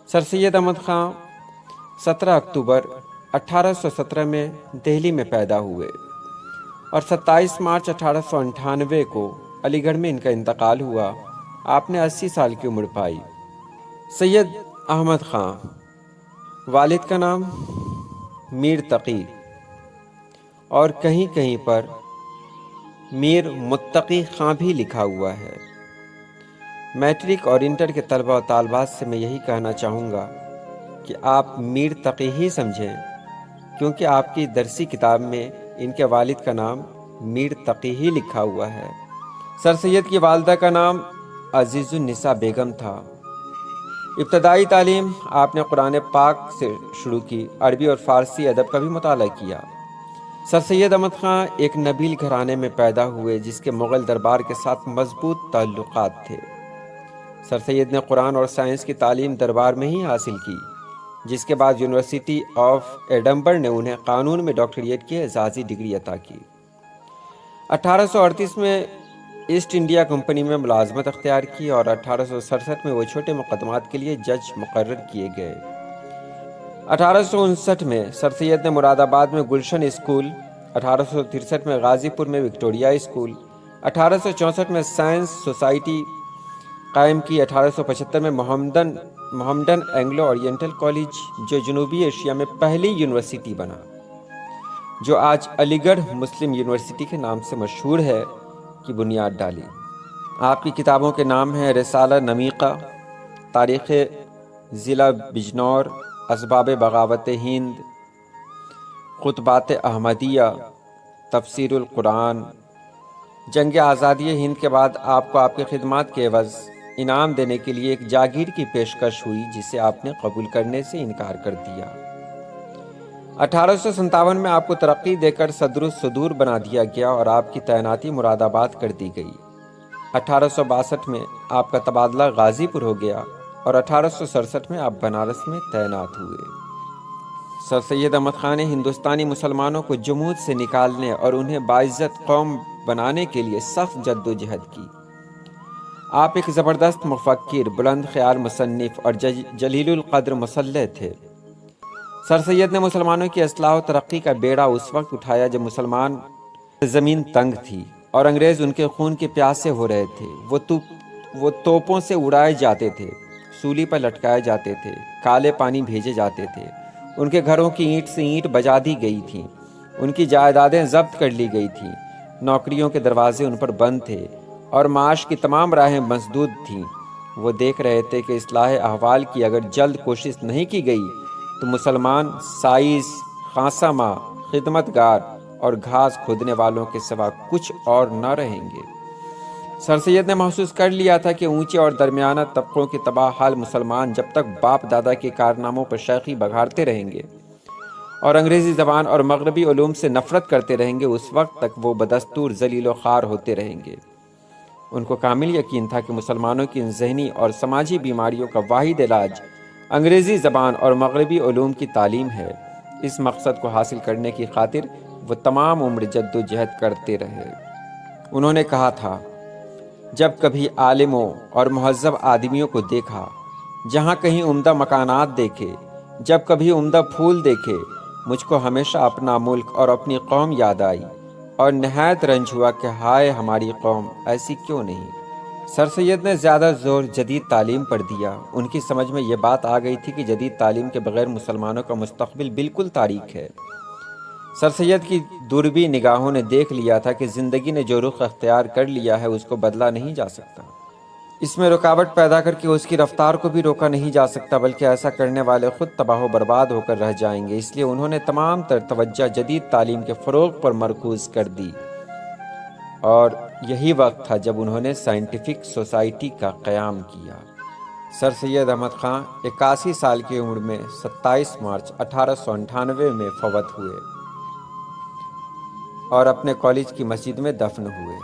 سر سید احمد خان 17 اکتوبر 1817 میں دہلی میں پیدا ہوئے اور 27 مارچ 1898 کو علی گڑھ میں ان کا انتقال ہوا۔ آپ نے 80 سال کی عمر پائی۔ سید احمد خان، والد کا نام میر تقی اور کہیں کہیں پر میر متقی خان بھی لکھا ہوا ہے۔ میٹرک اور انٹر کے طلبہ و طالبات سے میں یہی کہنا چاہوں گا کہ آپ میر تقی ہی سمجھیں، کیونکہ آپ کی درسی کتاب میں ان کے والد کا نام میر تقی ہی لکھا ہوا ہے۔ سر سید کی والدہ کا نام عزیز النساء بیگم تھا۔ ابتدائی تعلیم آپ نے قرآن پاک سے شروع کی، عربی اور فارسی ادب کا بھی مطالعہ کیا۔ سر سید احمد خان ایک نبیل گھرانے میں پیدا ہوئے جس کے مغل دربار کے ساتھ مضبوط تعلقات تھے۔ سر سید نے قرآن اور سائنس کی تعلیم دربار میں ہی حاصل کی، جس کے بعد یونیورسٹی آف ایڈنبرگ نے انہیں قانون میں ڈاکٹریٹ کی اعزازی ڈگری عطا کی۔ 1838 میں ایسٹ انڈیا کمپنی میں ملازمت اختیار کی اور 1867 میں وہ چھوٹے مقدمات کے لیے جج مقرر کیے گئے۔ 1859 میں سر سید نے مراد آباد میں گلشن اسکول، 1863 میں غازی پور میں وکٹوریہ اسکول، 1864 میں سائنس سوسائٹی قائم کی، 1875 میں محمدن اینگلو اورینٹل کالج جو جنوبی ایشیا میں پہلی یونیورسٹی بنا، جو آج علی گڑھ مسلم یونیورسٹی کے نام سے مشہور ہے، کی بنیاد ڈالی۔ آپ کی کتابوں کے نام ہیں رسالہ نمیقہ، تاریخ ضلع بجنور، اسباب بغاوت ہند، خطبات احمدیہ، تفسیر القرآن۔ جنگ آزادی ہند کے بعد آپ کو آپ کی خدمات کے عوض انعام دینے کے لیے ایک جاگیر کی پیشکش ہوئی، جسے آپ نے قبول کرنے سے انکار کر دیا۔ 1857 میں آپ کو ترقی دے کر صدر الصدور بنا دیا گیا اور آپ کی تعیناتی مراد آباد کر دی گئی۔ 1862 میں آپ کا تبادلہ غازی پور ہو گیا اور 1867 میں آپ بنارس میں تعینات ہوئے۔ سر سید احمد خان نے ہندوستانی مسلمانوں کو جمود سے نکالنے اور انہیں باعزت قوم بنانے کے لیے سخت جدوجہد کی۔ آپ ایک زبردست مفکر، بلند خیال مصنف اور جلیل القدر مصلح تھے۔ سر سید نے مسلمانوں کی اصلاح و ترقی کا بیڑا اس وقت اٹھایا جب مسلمان زمین تنگ تھی اور انگریز ان کے خون کے پیاسے ہو رہے تھے۔ وہ توپوں سے اڑائے جاتے تھے، سولی پر لٹکائے جاتے تھے، کالے پانی بھیجے جاتے تھے، ان کے گھروں کی اینٹ سے اینٹ بجا دی گئی تھیں، ان کی جائیدادیں ضبط کر لی گئی تھیں، نوکریوں کے دروازے ان پر بند تھے اور معاش کی تمام راہیں مسدود تھیں۔ وہ دیکھ رہے تھے کہ اصلاح احوال کی اگر جلد کوشش نہیں کی گئی تو مسلمان سائز، خاصہ ماں، خدمت گار اور گھاس کھودنے والوں کے سوا کچھ اور نہ رہیں گے۔ سر سید نے محسوس کر لیا تھا کہ اونچے اور درمیانہ طبقوں کے تباہ حال مسلمان جب تک باپ دادا کے کارناموں پر شیخی بگھارتے رہیں گے اور انگریزی زبان اور مغربی علوم سے نفرت کرتے رہیں گے، اس وقت تک وہ بدستور ذلیل و خوار ہوتے رہیں گے۔ ان کو کامل یقین تھا کہ مسلمانوں کی ان ذہنی اور سماجی بیماریوں کا واحد علاج انگریزی زبان اور مغربی علوم کی تعلیم ہے۔ اس مقصد کو حاصل کرنے کی خاطر وہ تمام عمر جد و جہد کرتے رہے۔ انہوں نے کہا تھا، جب کبھی عالموں اور مہذب آدمیوں کو دیکھا، جہاں کہیں عمدہ مکانات دیکھے، جب کبھی عمدہ پھول دیکھے، مجھ کو ہمیشہ اپنا ملک اور اپنی قوم یاد آئی اور نہایت رنج ہوا کہ ہائے ہماری قوم ایسی کیوں نہیں۔ سر سید نے زیادہ زور جدید تعلیم پر دیا۔ ان کی سمجھ میں یہ بات آ گئی تھی کہ جدید تعلیم کے بغیر مسلمانوں کا مستقبل بالکل تاریک ہے۔ سر سید کی دوربین نگاہوں نے دیکھ لیا تھا کہ زندگی نے جو رخ اختیار کر لیا ہے اس کو بدلا نہیں جا سکتا۔ اس میں رکاوٹ پیدا کر کے اس کی رفتار کو بھی روکا نہیں جا سکتا، بلکہ ایسا کرنے والے خود تباہ و برباد ہو کر رہ جائیں گے۔ اس لیے انہوں نے تمام تر توجہ جدید تعلیم کے فروغ پر مرکوز کر دی اور یہی وقت تھا جب انہوں نے سائنٹیفک سوسائٹی کا قیام کیا۔ سر سید احمد خان 81 سال کی عمر میں 27 مارچ 1898 میں فوت ہوئے اور اپنے کالج کی مسجد میں دفن ہوئے۔